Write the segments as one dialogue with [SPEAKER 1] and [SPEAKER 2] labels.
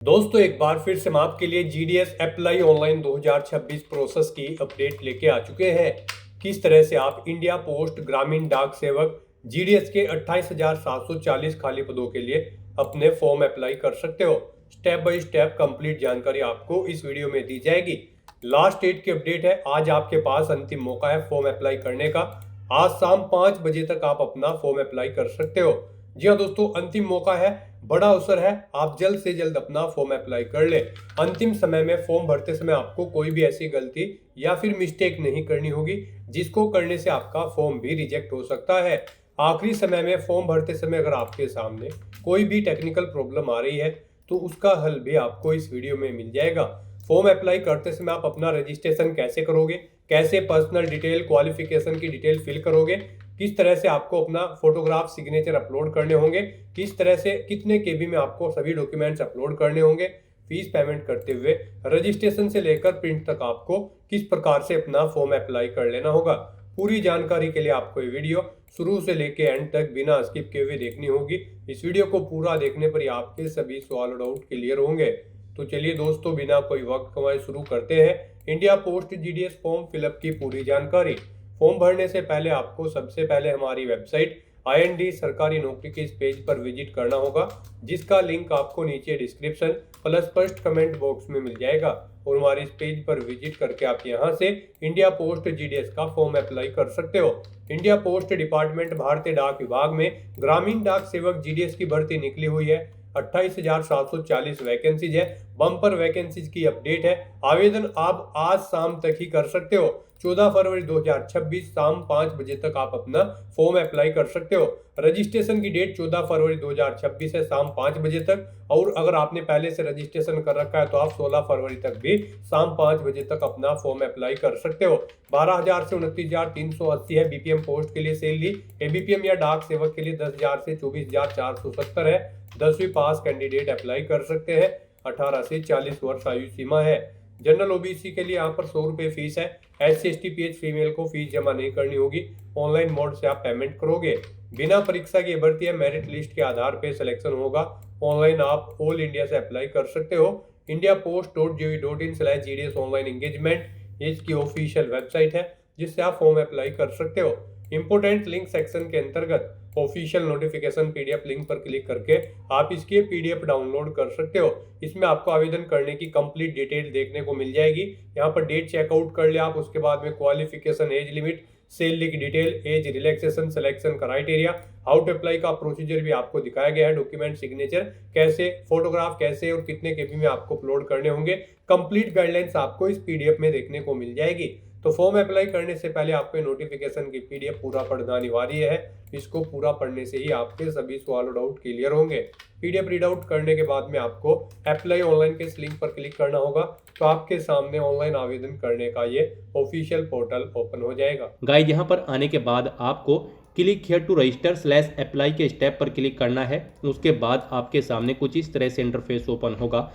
[SPEAKER 1] दोस्तों एक बार फिर से हम आपके लिए जीडीएस अप्लाई ऑनलाइन 2026 प्रोसेस की अपडेट लेके आ चुके हैं। किस तरह से आप इंडिया पोस्ट ग्रामीण डाक सेवक जीडीएस के 28,740 खाली पदों के लिए अपने फॉर्म अप्लाई कर सकते हो। स्टेप बाय स्टेप कंप्लीट जानकारी आपको इस वीडियो में दी जाएगी। लास्ट डेट की अपडेट है, आज आपके पास अंतिम मौका है फॉर्म अप्लाई करने का। आज शाम 5 बजे तक आप अपना फॉर्म अप्लाई कर सकते हो। जी हाँ दोस्तों, अंतिम मौका है, बड़ा अवसर है, आप जल्द से जल्द अपना फॉर्म अप्लाई कर ले। अंतिम समय में फॉर्म भरते समय आपको कोई भी ऐसी गलती या फिर मिस्टेक नहीं करनी होगी जिसको करने से आपका फॉर्म भी रिजेक्ट हो सकता है। आखिरी समय में फॉर्म भरते समय अगर आपके सामने कोई भी टेक्निकल प्रॉब्लम आ रही है तो उसका हल भी आपको इस वीडियो में मिल जाएगा। फॉर्म अप्लाई करते समय आप अपना रजिस्ट्रेशन कैसे करोगे, कैसे पर्सनल डिटेल क्वालिफिकेशन की डिटेल फिल करोगे, किस तरह से आपको अपना फोटोग्राफ सिग्नेचर अपलोड करने होंगे, किस तरह से कितने केबी में आपको सभी डॉक्यूमेंट्स अपलोड करने होंगे, फीस पेमेंट करते हुए रजिस्ट्रेशन से लेकर प्रिंट तक आपको किस प्रकार से अपना फॉर्म अप्लाई कर लेना होगा। पूरी जानकारी के लिए आपको ये वीडियो शुरू से लेकर एंड तक बिना स्किप किए हुए देखनी होगी। इस वीडियो को पूरा देखने पर ही आपके सभी सवाल और डाउट क्लियर होंगे। तो चलिए दोस्तों, बिना कोई वक्त गंवाए शुरू करते हैं India post GDS form fill up की पूरी जानकारी। फॉर्म भरने से पहले आपको सबसे पहले हमारी वेबसाइट IND सरकारी नौकरी के इस पेज पर विजिट करना होगा, जिसका लिंक आपको नीचे description plus first comment box में मिल जाएगा। और हमारे इस पेज पर विजिट करके आप यहां से इंडिया पोस्ट जीडीएस का फॉर्म अप्लाई कर सकते हो। इंडिया पोस्ट डिपार्टमेंट भारतीय डाक विभाग में ग्रामीण डाक सेवक जीडीएस की भर्ती निकली हुई है। 28,740 वैकेंसीज है, बम्पर वैकेंसीज की अपडेट है। आवेदन आप आज शाम तक ही कर सकते हो। 14 फरवरी 2026 शाम 5 बजे तक आप अपना फॉर्म अप्लाई कर सकते हो। रजिस्ट्रेशन की डेट 14 फरवरी 2026 है शाम 5 बजे तक। और अगर आपने पहले से रजिस्ट्रेशन कर रखा है तो आप 16 फरवरी तक भी शाम 5 बजे तक अपना फॉर्म अप्लाई कर सकते हो। 12,000 से 29,380 है बीपीएम पोस्ट के लिए सैलरी। एबीपीएम या डाक सेवक के लिए 10,000 से 24,470 है। 10वीं पास कैंडिडेट अप्लाई कर सकते हैं। 18 से 40 वर्ष आयु सीमा है। जनरल ओबीसी के लिए यहाँ पर 100 रुपये फीस है। SC ST PH फीमेल को फीस जमा नहीं करनी होगी, ऑनलाइन मोड से आप पेमेंट करोगे। बिना परीक्षा की भर्ती है, मेरिट लिस्ट के आधार पे सिलेक्शन होगा। ऑनलाइन आप ऑल इंडिया से अप्लाई कर सकते हो। indiapost.gov.in/GDS ऑनलाइन एंगेजमेंट इसकी ऑफिशियल वेबसाइट है, जिससे आप फॉर्म अप्लाई कर सकते हो। इंपोर्टेंट लिंक सेक्शन के अंतर्गत ऑफिशियल नोटिफिकेशन PDF लिंक पर क्लिक करके आप इसकी PDF डाउनलोड कर सकते हो। इसमें आपको आवेदन करने की कंप्लीट डिटेल देखने को मिल जाएगी। यहाँ पर डेट चेकआउट कर ले आप, उसके बाद में क्वालिफिकेशन, एज लिमिट, सैलरी की detail, age relaxation, selection criteria, how to apply का प्रोसीजर भी आपको दिखाया गया है। डॉक्यूमेंट सिग्नेचर कैसे, फोटोग्राफ कैसे और कितने केबी में आपको अपलोड करने होंगे, कंप्लीट गाइडलाइंस आपको इस PDF में देखने को मिल जाएगी। तो फॉर्म अप्लाई करने से पहले आपको नोटिफिकेशन की PDF पूरा पढ़ना अनिवार्य है। इसको पूरा पढ़ने से ही आपके सभी सवाल और डाउट क्लियर होंगे। PDF रीड आउट करने के बाद में आपको अप्लाई ऑनलाइन के इस लिंक पर क्लिक करना होगा, तो आपके सामने ऑनलाइन आवेदन करने का ये ऑफिशियल पोर्टल ओपन हो जाएगा।
[SPEAKER 2] गाइस, यहाँ पर आने के बाद आपको क्लिक हियर टू रजिस्टर/अप्लाई के स्टेप पर क्लिक करना है। उसके बाद आपके सामने कुछ इस तरह से इंटरफेस ओपन होगा।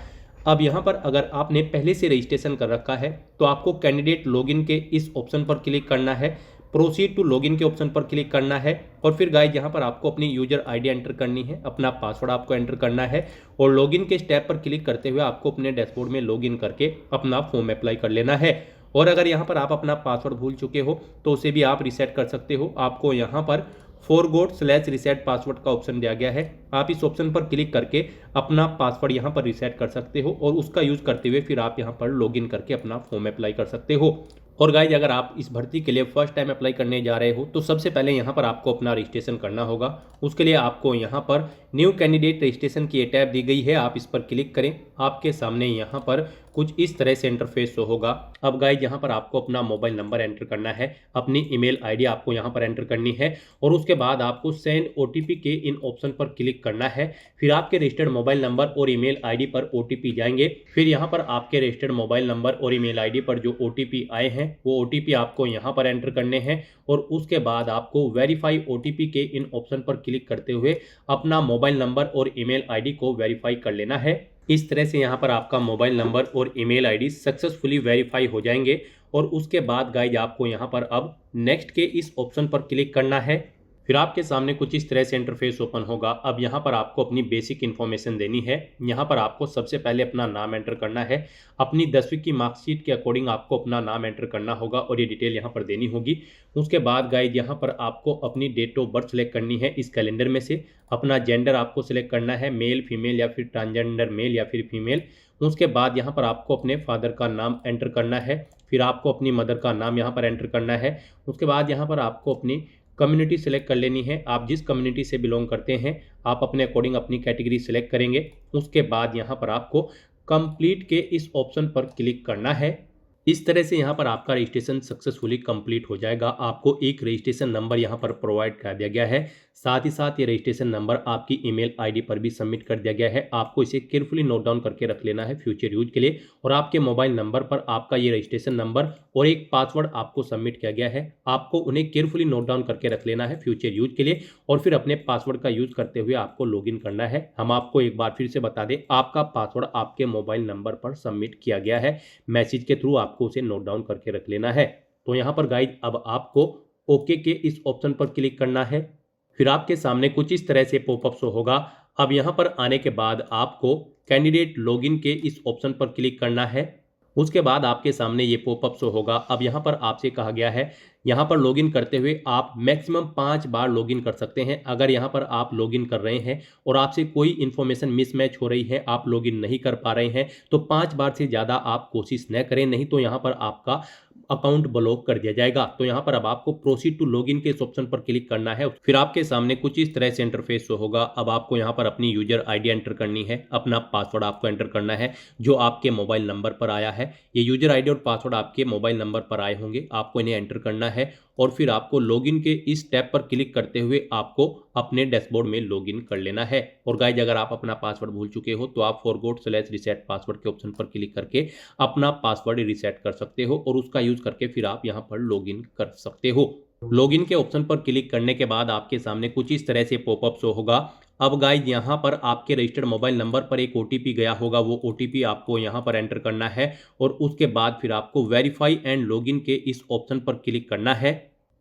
[SPEAKER 2] अब यहाँ पर अगर आपने पहले से रजिस्ट्रेशन कर रखा है तो आपको कैंडिडेट लॉगिन के इस ऑप्शन पर क्लिक करना है, प्रोसीड टू लॉगिन के ऑप्शन पर क्लिक करना है। और फिर गाइस, यहाँ पर आपको अपनी यूजर ID एंटर करनी है, अपना पासवर्ड आपको एंटर करना है और लॉगिन के स्टेप पर क्लिक करते हुए आपको अपने डैशबोर्ड में लॉगिन करके अपना फॉर्म अप्लाई कर लेना है। और अगर यहाँ पर आप अपना पासवर्ड भूल चुके हो तो उसे भी आप रिसेट कर सकते हो। आपको यहाँ पर forgot/reset पासवर्ड का ऑप्शन दिया गया है। आप इस ऑप्शन पर क्लिक करके अपना पासवर्ड यहाँ पर रिसेट कर सकते हो और उसका यूज करते हुए फिर आप यहाँ पर लॉगिन करके अपना फॉर्म अप्लाई कर सकते हो। और गाइज, अगर आप इस भर्ती के लिए फर्स्ट टाइम अप्लाई करने जा रहे हो तो सबसे पहले यहाँ पर आपको अपना रजिस्ट्रेशन करना होगा। उसके लिए आपको यहाँ पर न्यू कैंडिडेट रजिस्ट्रेशन की टैब दी गई है, आप इस पर क्लिक करें। आपके सामने यहाँ पर कुछ इस तरह से इंटरफेस शो होगा। अब गाइज, यहाँ पर आपको अपना मोबाइल नंबर एंटर करना है, अपनी ईमेल ID आपको यहाँ पर एंटर करनी है और उसके बाद आपको सेंड OTP के इन ऑप्शन पर क्लिक करना है। फिर आपके रजिस्टर्ड मोबाइल नंबर और ईमेल ID पर OTP जाएंगे। फिर यहाँ पर आपके रजिस्टर्ड मोबाइल नंबर और ईमेल ID पर जो OTP आए हैं वो OTP आपको यहाँ पर एंटर करने हैं और उसके बाद आपको वेरीफाई OTP के इन ऑप्शन पर क्लिक करते हुए अपना मोबाइल नंबर और ईमेल ID को वेरीफाई कर लेना है। इस तरह से यहाँ पर आपका मोबाइल नंबर और ईमेल ID सक्सेसफुली वेरीफाई हो जाएंगे। और उसके बाद गाइज, आपको यहाँ पर अब नेक्स्ट के इस ऑप्शन पर क्लिक करना है। फिर आपके सामने कुछ इस तरह से इंटरफेस ओपन होगा। अब यहाँ पर आपको अपनी बेसिक इन्फॉर्मेशन देनी है। यहाँ पर आपको सबसे पहले अपना नाम एंटर करना है। अपनी 10वीं की मार्कशीट के अकॉर्डिंग आपको अपना नाम एंटर करना होगा और ये डिटेल यहाँ पर देनी होगी। उसके बाद गाइड यहाँ पर आपको अपनी डेट ऑफ बर्थ सेलेक्ट करनी है इस कैलेंडर में से। अपना जेंडर आपको सिलेक्ट करना है, मेल फीमेल या फिर ट्रांसजेंडर मेल या फिर फीमेल। उसके बाद यहाँ पर आपको अपने फादर का नाम एंटर करना है। फिर आपको अपनी मदर का नाम यहाँ पर एंटर करना है। उसके बाद यहाँ पर आपको अपनी कम्युनिटी सिलेक्ट कर लेनी है। आप जिस कम्युनिटी से बिलोंग करते हैं आप अपने अकॉर्डिंग अपनी कैटेगरी सिलेक्ट करेंगे। उसके बाद यहाँ पर आपको कंप्लीट के इस ऑप्शन पर क्लिक करना है। इस तरह से यहाँ पर आपका रजिस्ट्रेशन सक्सेसफुली कंप्लीट हो जाएगा। आपको एक रजिस्ट्रेशन नंबर यहाँ पर प्रोवाइड कर दिया गया है। साथ ही साथ ये रजिस्ट्रेशन नंबर आपकी ईमेल आईडी पर भी सबमिट कर दिया गया है। आपको इसे केयरफुली नोट डाउन करके रख लेना है फ्यूचर यूज के लिए। और आपके मोबाइल नंबर पर आपका ये रजिस्ट्रेशन नंबर और एक पासवर्ड आपको सबमिट किया गया है। आपको उन्हें केयरफुली नोट डाउन करके रख लेना है फ्यूचर यूज के लिए और फिर अपने पासवर्ड का यूज करते हुए आपको लॉगिन करना है। हम आपको एक बार फिर से बता दें, आपका पासवर्ड आपके मोबाइल नंबर पर सबमिट किया गया है। मैसेज के थ्रू आपको उसे नोट डाउन करके रख लेना है। तो यहाँ पर गाइड अब आपको ओके के इस ऑप्शन पर क्लिक करना है। फिर आपके सामने कुछ इस तरह से पॉपअप शो होगा। अब यहाँ पर आने के बाद आपको कैंडिडेट लॉगिन के इस ऑप्शन पर क्लिक करना है। उसके बाद आपके सामने ये पॉपअप शो होगा। अब यहाँ पर आपसे कहा गया है यहाँ पर लॉगिन करते हुए आप मैक्सिमम 5 बार लॉगिन कर सकते हैं। अगर यहाँ पर आप लॉगिन कर रहे हैं और आपसे कोई इन्फॉर्मेशन मिसमैच हो रही है, आप लॉगिन नहीं कर पा रहे हैं, तो 5 बार से ज़्यादा आप कोशिश न करें, नहीं तो यहाँ पर आपका अकाउंट ब्लॉक कर दिया जाएगा। तो यहाँ पर अब आपको प्रोसीड टू लॉगिन के इस ऑप्शन पर क्लिक करना है। फिर आपके सामने कुछ इस तरह से इंटरफेस शो होगा। अब आपको यहाँ पर अपनी यूजर आईडी एंटर करनी है, अपना पासवर्ड आपको एंटर करना है जो आपके मोबाइल नंबर पर आया है। ये यूजर आईडी और पासवर्ड आपके मोबाइल नंबर पर आए होंगे, आपको इन्हें एंटर करना है और फिर आपको लॉगिन के इस टैब पर क्लिक करते हुए आपको अपने डैशबोर्ड में लॉगिन कर लेना है। और गाइज अगर आप अपना पासवर्ड भूल चुके हो तो आप फॉरगॉट/रीसेट पासवर्ड के ऑप्शन पर क्लिक करके अपना पासवर्ड रीसेट कर सकते हो और उसका यूज करके फिर आप यहाँ पर लॉगिन कर सकते हो। लॉगिन के ऑप्शन पर क्लिक करने के बाद आपके सामने कुछ इस तरह से पॉपअप शो होगा। अब गाइज यहाँ पर आपके रजिस्टर्ड मोबाइल नंबर पर एक ओटीपी गया होगा, वो ओटीपी आपको यहाँ पर एंटर करना है और उसके बाद फिर आपको वेरीफाई एंड लॉगिन के इस ऑप्शन पर क्लिक करना है।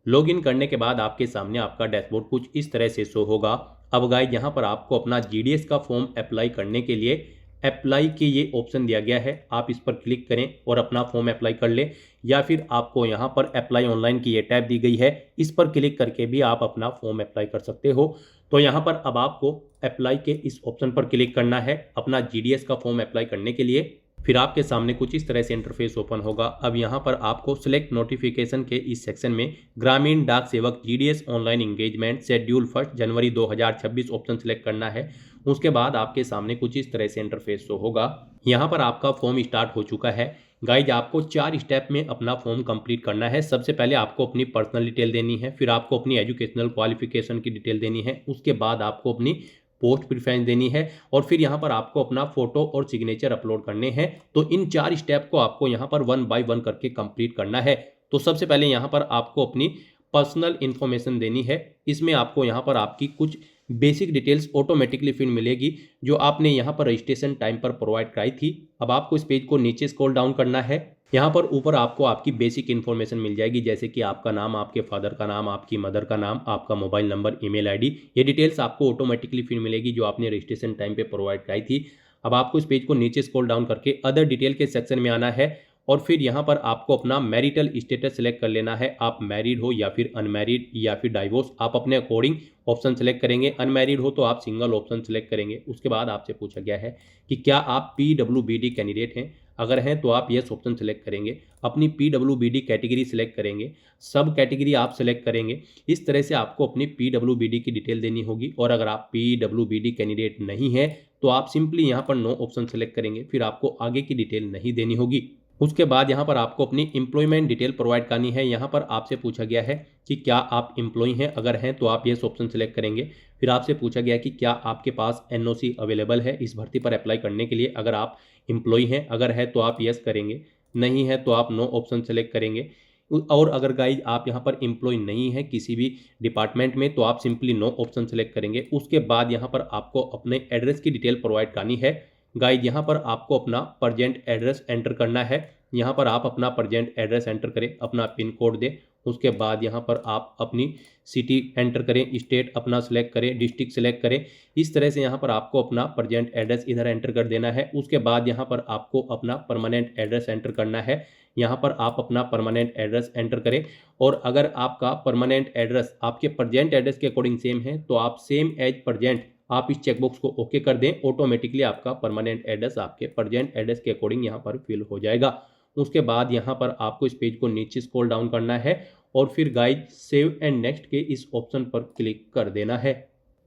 [SPEAKER 2] लॉगिन करने के बाद आपके सामने आपका डैशबोर्ड कुछ इस तरह से शो होगा। अब गाइज यहाँ पर आपको अपना जीडीएस का फॉर्म अप्लाई करने के लिए अप्लाई के ये ऑप्शन दिया गया है, आप इस पर क्लिक करें और अपना फॉर्म अप्लाई कर लें, या फिर आपको यहाँ पर अप्लाई ऑनलाइन की ये टैब दी गई है, इस पर क्लिक करके भी आप अपना फॉर्म अप्लाई कर सकते हो। तो यहाँ पर अब आपको अप्लाई के इस ऑप्शन पर क्लिक करना है अपना जीडीएस का फॉर्म अप्लाई करने के लिए। फिर आपके सामने कुछ इस तरह से इंटरफेस ओपन होगा। अब यहाँ पर आपको सिलेक्ट नोटिफिकेशन के इस सेक्शन में ग्रामीण डाक सेवक जीडीएस ऑनलाइन एंगेजमेंट शेड्यूल 1 जनवरी 2026 ऑप्शन सिलेक्ट करना है। उसके बाद आपके सामने कुछ इस तरह से इंटरफेस शो होगा। यहाँ पर आपका फॉर्म स्टार्ट हो चुका है। गाइज आपको 4 स्टेप में अपना फॉर्म कंप्लीट करना है। सबसे पहले आपको अपनी पर्सनल डिटेल देनी है, फिर आपको अपनी एजुकेशनल क्वालिफिकेशन की डिटेल देनी है, उसके बाद आपको अपनी पोस्ट प्रेफरेंस देनी है और फिर यहाँ पर आपको अपना फोटो और सिग्नेचर अपलोड करने हैं। तो इन 4 स्टेप को आपको यहाँ पर 1 बाय 1 करके कंप्लीट करना है। तो सबसे पहले यहाँ पर आपको अपनी पर्सनल इन्फॉर्मेशन देनी है। इसमें आपको यहाँ पर आपकी कुछ बेसिक डिटेल्स ऑटोमेटिकली फिर मिलेगी जो आपने यहाँ पर रजिस्ट्रेशन टाइम पर प्रोवाइड कराई थी। अब आपको इस पेज को नीचे स्क्रॉल डाउन करना है। यहाँ पर ऊपर आपको आपकी बेसिक इन्फॉर्मेशन मिल जाएगी, जैसे कि आपका नाम, आपके फादर का नाम, आपकी मदर का नाम, आपका मोबाइल नंबर, ईमेल आईडी। ये डिटेल्स आपको ऑटोमेटिकली फिर मिलेगी जो आपने रजिस्ट्रेशन टाइम पे प्रोवाइड कराई थी। अब आपको इस पेज को नीचे स्क्रॉल डाउन करके अदर डिटेल के सेक्शन में आना है और फिर यहाँ पर आपको अपना मैरिटल स्टेटस सेलेक्ट कर लेना है। आप मैरिड हो या फिर अनमैरिड या फिर डाइवोर्स, आप अपने अकॉर्डिंग ऑप्शन सेलेक्ट करेंगे। अनमैरिड हो तो आप सिंगल ऑप्शन सेलेक्ट करेंगे। उसके बाद आपसे पूछा गया है कि क्या आप पीडब्ल्यूबीडी कैंडिडेट हैं, अगर हैं तो आप यस ऑप्शन सेलेक्ट करेंगे। अपनी पीडब्ल्यूबीडी कैटेगरी सेलेक्ट करेंगे, सब कैटेगरी आप सेलेक्ट करेंगे। इस तरह से आपको अपनी पीडब्ल्यूबीडी की डिटेल देनी होगी। और अगर आप पीडब्ल्यूबीडी कैंडिडेट नहीं है तो आप सिंपली यहाँ पर नो ऑप्शन सेलेक्ट करेंगे, फिर आपको आगे की डिटेल नहीं देनी होगी। उसके बाद यहाँ पर आपको अपनी एम्प्लॉयमेंट डिटेल प्रोवाइड करनी है। यहाँ पर आपसे पूछा गया है कि क्या आप एम्प्लॉय हैं, अगर हैं तो आप येस ऑप्शन सेलेक्ट करेंगे। फिर आपसे पूछा गया कि क्या आपके पास एनओसी अवेलेबल है इस भर्ती पर अप्लाई करने के लिए, अगर आप एम्प्लॉय हैं, अगर है तो आप येस करेंगे, नहीं है तो आप नो ऑप्शन सेलेक्ट करेंगे। और अगर गाइज आप यहाँ पर एम्प्लॉय नहीं है किसी भी डिपार्टमेंट में तो आप सिंपली नो ऑप्शन सेलेक्ट करेंगे। उसके बाद यहाँ पर आपको अपने एड्रेस की डिटेल प्रोवाइड करनी है। गाइज यहाँ पर आपको अपना प्रेजेंट एड्रेस एंटर करना है। यहाँ पर आप अपना प्रेजेंट एड्रेस एंटर करें, अपना पिन कोड दें उसके बाद यहाँ पर आप अपनी सिटी एंटर करें, स्टेट अपना सेलेक्ट करें, डिस्ट्रिक्ट सेलेक्ट करें। इस तरह से यहाँ पर आपको अपना प्रेजेंट एड्रेस इधर एंटर कर देना है। उसके बाद यहाँ पर आपको अपना परमानेंट एड्रेस एंटर करना है। यहाँ पर आप अपना परमानेंट एड्रेस एंटर करें और अगर आपका परमानेंट एड्रेस आपके प्रेजेंट एड्रेस के अकॉर्डिंग सेम है तो आप सेम एज प्रेजेंट आप इस चेकबॉक्स को ओके कर दें। ऑटोमेटिकली आपका परमानेंट एड्रेस आपके प्रेजेंट एड्रेस के अकॉर्डिंग यहाँ पर फिल हो जाएगा। उसके बाद यहाँ पर आपको इस पेज को नीचे स्क्रॉल डाउन करना है और फिर गाइज सेव एंड नेक्स्ट के इस ऑप्शन पर क्लिक कर देना है।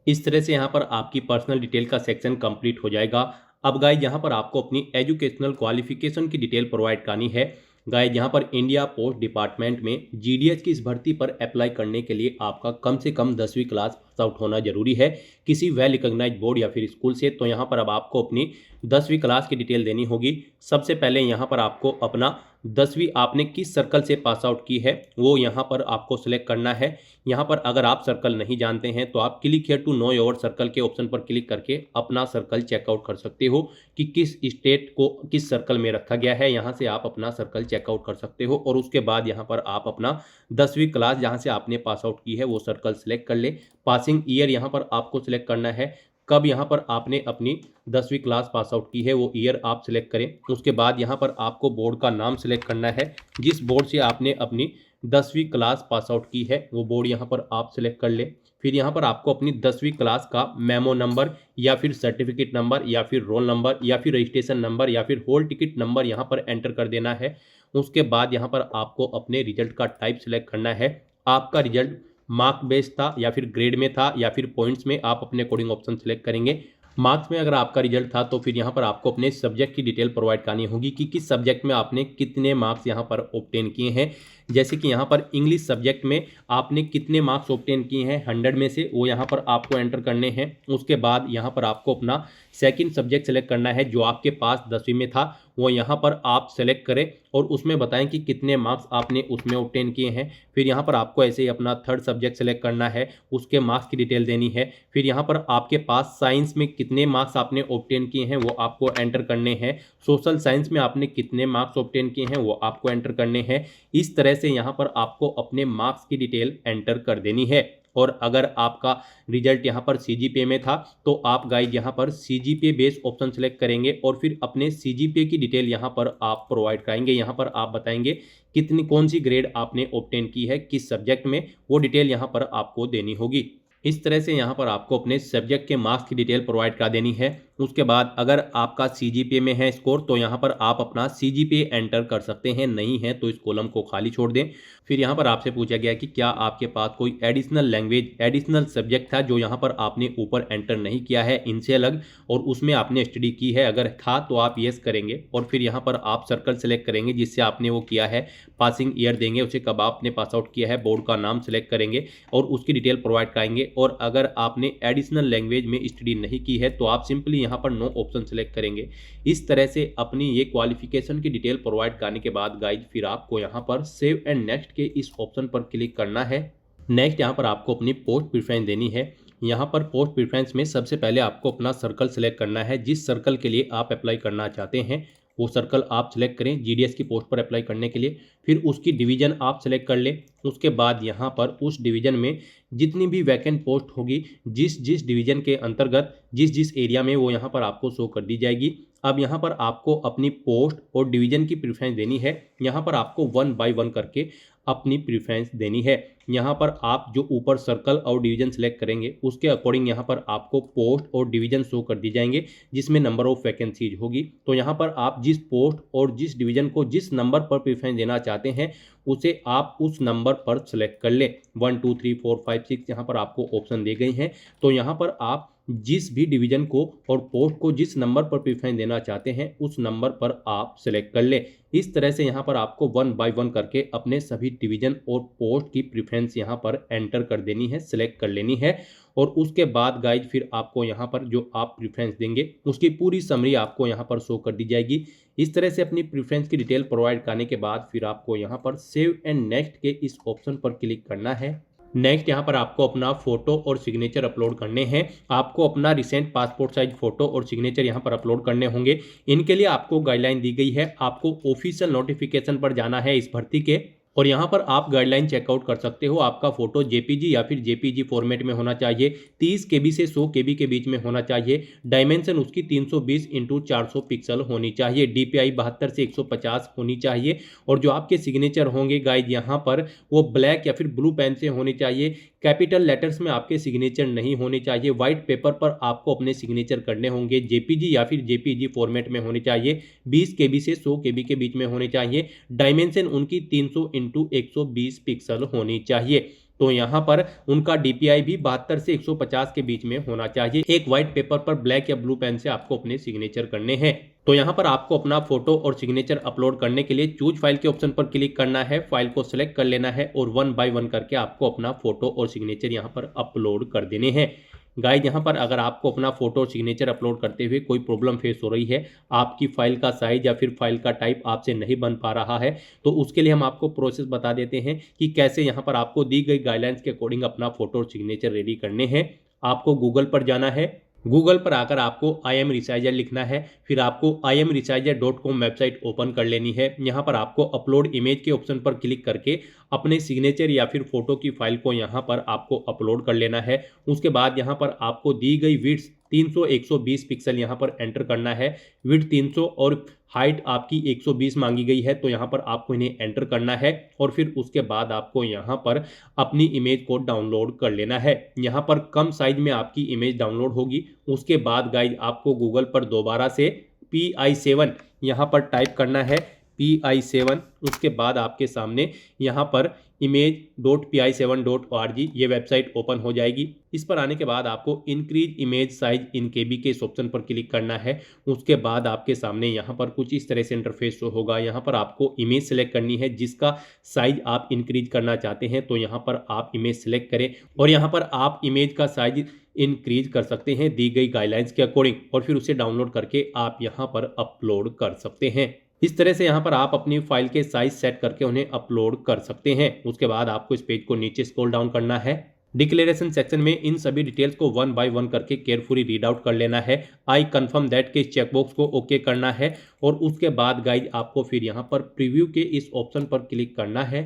[SPEAKER 2] इस तरह से यहाँ पर आपकी पर्सनल डिटेल का सेक्शन कंप्लीट हो जाएगा। अब गाइज यहाँ पर आपको अपनी एजुकेशनल क्वालिफिकेशन की डिटेल प्रोवाइड करनी है। गाइज यहाँ पर इंडिया पोस्ट डिपार्टमेंट में जीडीएस की इस भर्ती पर अप्लाई करने के लिए आपका कम से कम 10वीं क्लास पास आउट होना जरूरी है किसी वेल रिकॉग्नाइज्ड बोर्ड या फिर स्कूल से। तो यहाँ पर अब आपको अपनी 10वीं क्लास की डिटेल देनी होगी। सबसे पहले यहाँ पर आपको अपना 10वीं आपने किस सर्कल से पास आउट की है वो यहाँ पर आपको सिलेक्ट करना है। यहाँ पर अगर आप सर्कल नहीं जानते हैं तो आप click here to know your circle के ऑप्शन पर क्लिक करके अपना सर्कल चेकआउट कर सकते हो कि किस स्टेट को किस सर्कल में रखा गया है। यहाँ से आप अपना सर्कल चेकआउट कर सकते हो और उसके बाद यहाँ पर आप अपना 10वीं क्लास जहाँ से आपने पास आउट की है वो सर्कल सेलेक्ट कर ले। पासिंग ईयर यहाँ पर आपको सिलेक्ट करना है, कब यहाँ पर आपने अपनी 10वीं क्लास पास आउट की है वो ईयर आप सिलेक्ट करें। उसके बाद यहाँ पर आपको बोर्ड का नाम सिलेक्ट करना है, जिस बोर्ड से आपने अपनी 10वीं क्लास पास आउट की है वो बोर्ड यहाँ पर आप सिलेक्ट कर ले। फिर यहाँ पर आपको अपनी 10वीं क्लास का मेमो नंबर या फिर सर्टिफिकेट नंबर या फिर रोल नंबर या फिर रजिस्ट्रेशन नंबर या फिर हॉल टिकट नंबर यहाँ पर एंटर कर देना है। उसके बाद यहाँ पर आपको अपने रिजल्ट का टाइप सिलेक्ट करना है। आपका रिजल्ट मार्क बेस्ड था या फिर ग्रेड में था या फिर पॉइंट्स में, आप अपने अकॉर्डिंग ऑप्शन सेलेक्ट करेंगे। मार्क्स में अगर आपका रिजल्ट था तो फिर यहाँ पर आपको अपने सब्जेक्ट की डिटेल प्रोवाइड करनी होगी कि किस सब्जेक्ट में आपने कितने मार्क्स यहाँ पर ऑब्टेन किए हैं। जैसे कि यहाँ पर इंग्लिश सब्जेक्ट में आपने कितने मार्क्स ऑब्टेन किए हैं 100 में से, वो यहाँ पर आपको एंटर करने हैं। उसके बाद यहाँ पर आपको अपना सेकंड सब्जेक्ट सेलेक्ट करना है जो आपके पास 10वीं में था, वो यहाँ पर आप सेलेक्ट करें और उसमें बताएं कि कितने मार्क्स आपने उसमें ऑब्टेन किए हैं। फिर यहाँ पर आपको ऐसे ही अपना थर्ड सब्जेक्ट सेलेक्ट करना है, उसके मार्क्स की डिटेल देनी है। फिर यहाँ पर आपके पास साइंस में कितने मार्क्स आपने ऑब्टेन किए हैं वो आपको एंटर करने हैं। सोशल साइंस में आपने कितने मार्क्स ऑब्टेन किए हैं वो आपको एंटर करने हैं। इस तरह से यहाँ पर आपको अपने मार्क्स की डिटेल एंटर कर देनी है। और अगर आपका रिजल्ट यहाँ पर सीजीपीए में था तो आप गाइड यहाँ पर सीजीपीए बेस्ड ऑप्शन सेलेक्ट करेंगे और फिर अपने सीजीपीए की डिटेल यहाँ पर आप प्रोवाइड कराएंगे। यहाँ पर आप बताएंगे कितनी कौन सी ग्रेड आपने ऑब्टेन की है किस सब्जेक्ट में, वो डिटेल यहाँ पर आपको देनी होगी। इस तरह से यहाँ पर आपको अपने सब्जेक्ट के मार्क्स की डिटेल प्रोवाइड करा देनी है। उसके बाद अगर आपका सीजीपीए में है स्कोर तो यहाँ पर आप अपना सीजीपीए एंटर कर सकते हैं, नहीं है तो इस कॉलम को खाली छोड़ दें। फिर यहाँ पर आपसे पूछा गया कि क्या आपके पास कोई एडिशनल लैंग्वेज एडिशनल सब्जेक्ट था जो यहाँ पर आपने ऊपर एंटर नहीं किया है इनसे अलग और उसमें आपने स्टडी की है, अगर था तो आप येस करेंगे और फिर यहाँ पर आप सर्कल सेलेक्ट करेंगे जिससे आपने वो किया है। पासिंग ईयर देंगे, उसे कब आपने पास आउट किया है, बोर्ड का नाम सेलेक्ट करेंगे और उसकी डिटेल प्रोवाइड कराएंगे। और अगर आपने एडिशनल लैंग्वेज में स्टडी नहीं की है तो आप सिंपली यहाँ पर नो ऑप्शन सेलेक्ट करेंगे। इस तरह से अपनी ये क्वालिफिकेशन की डिटेल प्रोवाइड करने के बाद गाइज फिर आपको यहाँ पर सेव एंड नेक्स्ट के इस ऑप्शन पर क्लिक करना है। नेक्स्ट यहाँ पर आपको अपनी पोस्ट प्रेफरेंस देनी है। यहाँ पर पोस्ट प्रेफरेंस में सबसे पहले आपको अपना सर्कल सेलेक्ट करना है, जिस सर्कल के लिए आप अप्लाई करना चाहते हैं वो सर्कल आप सेलेक्ट करें जीडीएस की पोस्ट पर अप्लाई करने के लिए। फिर उसकी डिवीज़न आप सेलेक्ट कर लें। उसके बाद यहाँ पर उस डिवीज़न में जितनी भी वैकेंट पोस्ट होगी जिस जिस डिवीज़न के अंतर्गत जिस जिस एरिया में वो यहाँ पर आपको शो कर दी जाएगी। अब यहाँ पर आपको अपनी पोस्ट और डिवीज़न की प्रेफरेंस देनी है। यहाँ पर आपको 1 बाय 1 करके अपनी प्रेफरेंस देनी है। यहाँ पर आप जो ऊपर सर्कल और डिवीज़न सेलेक्ट करेंगे उसके अकॉर्डिंग यहाँ पर आपको पोस्ट और डिवीज़न शो कर दी जाएंगे जिसमें नंबर ऑफ वैकेंसीज होगी। तो यहाँ पर आप जिस पोस्ट और जिस डिवीज़न को जिस नंबर पर प्रेफरेंस देना चाहते हैं उसे आप उस नंबर पर सेलेक्ट कर लें। 1 2 3 4 5 6 यहाँ पर आपको ऑप्शन दे गए हैं। तो यहाँ पर आप जिस भी डिवीज़न को और पोस्ट को जिस नंबर पर प्रेफरेंस देना चाहते हैं उस नंबर पर आप सेलेक्ट कर लें। इस तरह से यहाँ पर आपको 1 बाय 1 करके अपने सभी डिवीज़न और पोस्ट की प्रेफरेंस यहाँ पर एंटर कर देनी है, सेलेक्ट कर लेनी है। और उसके बाद गाइज फिर आपको यहाँ पर जो आप प्रेफरेंस देंगे उसकी पूरी समरी आपको यहाँ पर शो कर दी जाएगी। इस तरह से अपनी प्रेफरेंस की डिटेल प्रोवाइड करने के बाद फिर आपको यहाँ पर सेव एंड नेक्स्ट के इस ऑप्शन पर क्लिक करना है। नेक्स्ट यहाँ पर आपको अपना फोटो और सिग्नेचर अपलोड करने हैं। आपको अपना रिसेंट पासपोर्ट साइज फोटो और सिग्नेचर यहाँ पर अपलोड करने होंगे। इनके लिए आपको गाइडलाइन दी गई है, आपको ऑफिशियल नोटिफिकेशन पर जाना है इस भर्ती के और यहाँ पर आप गाइडलाइन चेकआउट कर सकते हो। आपका फोटो जेपीजी या फिर जेपीजी फॉर्मेट में होना चाहिए, 30 केबी से 100 केबी के बीच में होना चाहिए, डायमेंशन उसकी 320x400 पिक्सल होनी चाहिए, डीपीआई 72 से 150 होनी चाहिए। और जो आपके सिग्नेचर होंगे गाइज यहाँ पर वो ब्लैक या फिर ब्लू पेन से होने चाहिए, कैपिटल लेटर्स में आपके सिग्नेचर नहीं होने चाहिए, व्हाइट पेपर पर आपको अपने सिग्नेचर करने होंगे, जेपीजी या फिर जेपीजी फॉर्मेट में होने चाहिए, 20 केबी से 100 केबी के बीच में होने चाहिए, डायमेंशन उनकी 300x120 पिक्सल होनी चाहिए। तो यहाँ पर उनका डीपीआई भी 72 से 150 के बीच में होना चाहिए। एक व्हाइट पेपर पर ब्लैक या ब्लू पेन से आपको अपने सिग्नेचर करने हैं। तो यहाँ पर आपको अपना फोटो और सिग्नेचर अपलोड करने के लिए चूज फाइल के ऑप्शन पर क्लिक करना है, फाइल को सिलेक्ट कर लेना है और 1 बाय 1 करके आपको अपना फोटो और सिग्नेचर यहाँ पर अपलोड कर देने हैं। गाइज यहाँ पर अगर आपको अपना फोटो और सिग्नेचर अपलोड करते हुए कोई प्रॉब्लम फेस हो रही है, आपकी फाइल का साइज या फिर फाइल का टाइप आपसे नहीं बन पा रहा है, तो उसके लिए हम आपको प्रोसेस बता देते हैं कि कैसे यहाँ पर आपको दी गई गाइडलाइंस के अकॉर्डिंग अपना फोटो और सिग्नेचर रेडी करने हैं। आपको गूगल पर जाना है, गूगल पर आकर आपको IamResizer लिखना है, फिर आपको IamResizer.com वेबसाइट ओपन कर लेनी है। यहाँ पर आपको अपलोड इमेज के ऑप्शन पर क्लिक करके अपने सिग्नेचर या फिर फोटो की फाइल को यहाँ पर आपको अपलोड कर लेना है। उसके बाद यहाँ पर आपको दी गई विड्थ 300x120 पिक्सल यहाँ पर एंटर करना है। विड्थ 300 और हाइट आपकी 120 मांगी गई है, तो यहाँ पर आपको इन्हें एंटर करना है और फिर उसके बाद आपको यहाँ पर अपनी इमेज को डाउनलोड कर लेना है। यहाँ पर कम साइज में आपकी इमेज डाउनलोड होगी। उसके बाद गाइज आपको गूगल पर दोबारा से PI7 यहाँ पर टाइप करना है, PI7। उसके बाद आपके सामने यहाँ पर image.pi7.org ये वेबसाइट ओपन हो जाएगी। इस पर आने के बाद आपको इंक्रीज इमेज साइज इन केबी के इस ऑप्शन पर क्लिक करना है। उसके बाद आपके सामने यहाँ पर कुछ इस तरह से इंटरफेस शो होगा। यहाँ पर आपको इमेज सेलेक्ट करनी है जिसका साइज आप इंक्रीज करना चाहते हैं, तो यहाँ पर आप इमेज सेलेक्ट करें और यहाँ पर आप इमेज का साइज इंक्रीज कर सकते हैं दी गई गाइडलाइंस के अकॉर्डिंग और फिर उसे डाउनलोड करके आप यहाँ पर अपलोड कर सकते हैं। इस तरह से यहाँ पर आप अपनी फाइल के साइज सेट करके उन्हें अपलोड कर सकते हैं। उसके बाद आपको इस पेज को नीचे स्क्रॉल डाउन करना है। डिक्लेरेशन सेक्शन में इन सभी डिटेल्स को 1 बाय 1 करके केयरफुली रीड आउट कर लेना है। आई कन्फर्म दैट के इस चेकबॉक्स को ओके करना है और उसके बाद गाइज आपको फिर यहाँ पर प्रीव्यू के इस ऑप्शन पर क्लिक करना है।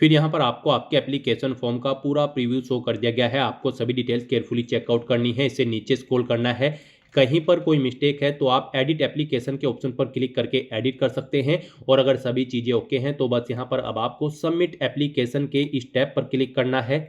[SPEAKER 2] फिर यहाँ पर आपको आपके एप्लीकेशन फॉर्म का पूरा प्रीव्यू शो कर दिया गया है। आपको सभी डिटेल्स केयरफुली चेकआउट करनी है, इसे नीचे स्क्रॉल करना है। कहीं पर कोई मिस्टेक है तो आप एडिट एप्लीकेशन के ऑप्शन पर क्लिक करके एडिट कर सकते हैं और अगर सभी चीज़ें ओके हैं तो बस यहाँ पर अब आपको सबमिट एप्लीकेशन के इस टैब पर क्लिक करना है।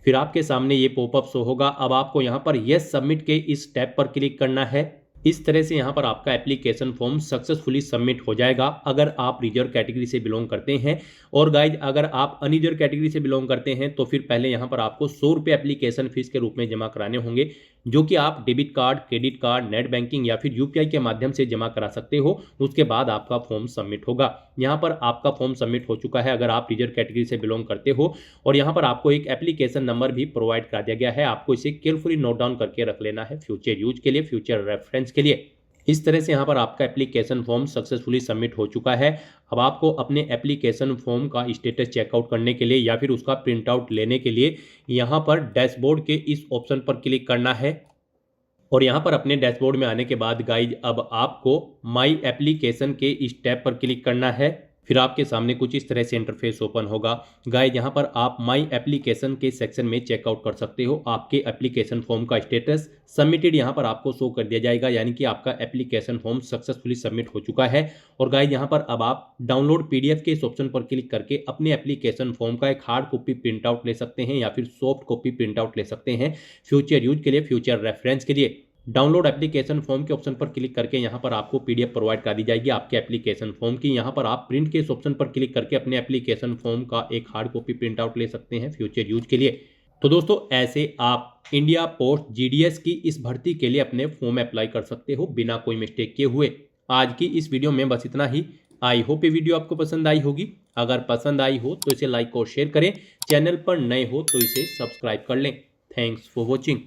[SPEAKER 2] फिर आपके सामने ये पॉपअप शो होगा। अब आपको यहाँ पर यस सबमिट के इस टैब पर क्लिक करना है। इस तरह से यहाँ पर आपका एप्लीकेशन फॉर्म सक्सेसफुली सबमिट हो जाएगा अगर आप रिजर्व कैटेगरी से बिलोंग करते हैं। और गाइज अगर आप अनरिजर्व कैटेगरी से बिलोंग करते हैं तो फिर पहले यहाँ पर आपको 100 रुपये एप्लीकेशन फीस के रूप में जमा कराने होंगे, जो कि आप debit card, credit card, net banking या फिर UPI के माध्यम से जमा करा सकते हो। उसके बाद आपका फॉर्म सबमिट होगा। यहाँ पर आपका फॉर्म सबमिट हो चुका है अगर आप रिजर्व कैटेगरी से बिलोंग करते हो। और यहाँ पर आपको एक एप्लीकेशन नंबर भी प्रोवाइड करा दिया गया है। आपको इसे केयरफुली नोट डाउन करके रख लेना है फ्यूचर यूज के लिए, फ्यूचर रेफरेंस के लिए। इस तरह से यहाँ पर आपका एप्लीकेशन फॉर्म सक्सेसफुली सबमिट हो चुका है। अब आपको अपने एप्लीकेशन फॉर्म का स्टेटस चेकआउट करने के लिए या फिर उसका प्रिंट आउट लेने के लिए यहाँ पर डैशबोर्ड के इस ऑप्शन पर क्लिक करना है। और यहाँ पर अपने डैशबोर्ड में आने के बाद गाइज अब आपको माई एप्लीकेशन के इस टैब पर क्लिक करना है। फिर आपके सामने कुछ इस तरह से इंटरफेस ओपन होगा। गाइज यहाँ पर आप माई एप्लीकेशन के सेक्शन में चेकआउट कर सकते हो आपके एप्लीकेशन फॉर्म का स्टेटस। सबमिटेड यहाँ पर आपको शो कर दिया जाएगा, यानी कि आपका एप्लीकेशन फॉर्म सक्सेसफुली सबमिट हो चुका है। और गाइज यहाँ पर अब आप डाउनलोड PDF के इस ऑप्शन पर क्लिक करके अपने एप्लीकेशन फॉर्म का एक हार्ड कॉपी प्रिंट आउट ले सकते हैं या फिर सॉफ्ट कॉपी प्रिंट आउट ले सकते हैं फ्यूचर यूज के लिए, फ्यूचर रेफरेंस के लिए। डाउनलोड एप्लीकेशन फॉर्म के ऑप्शन पर क्लिक करके यहाँ पर आपको PDF प्रोवाइड कर दी जाएगी आपके एप्लीकेशन फॉर्म की। यहाँ पर आप प्रिंट के इस ऑप्शन पर क्लिक करके अपने एप्लीकेशन फॉर्म का एक हार्ड कॉपी प्रिंट आउट ले सकते हैं फ्यूचर यूज के लिए। तो दोस्तों ऐसे आप इंडिया पोस्ट GDS की इस भर्ती के लिए अपने फॉर्म अप्लाई कर सकते हो बिना कोई मिस्टेक किए हुए। आज की इस वीडियो में बस इतना ही। आई होप ये वीडियो आपको पसंद आई होगी। अगर पसंद आई हो तो इसे लाइक और शेयर करें। चैनल पर नए हो तो इसे सब्सक्राइब कर लें। Thanks for watching.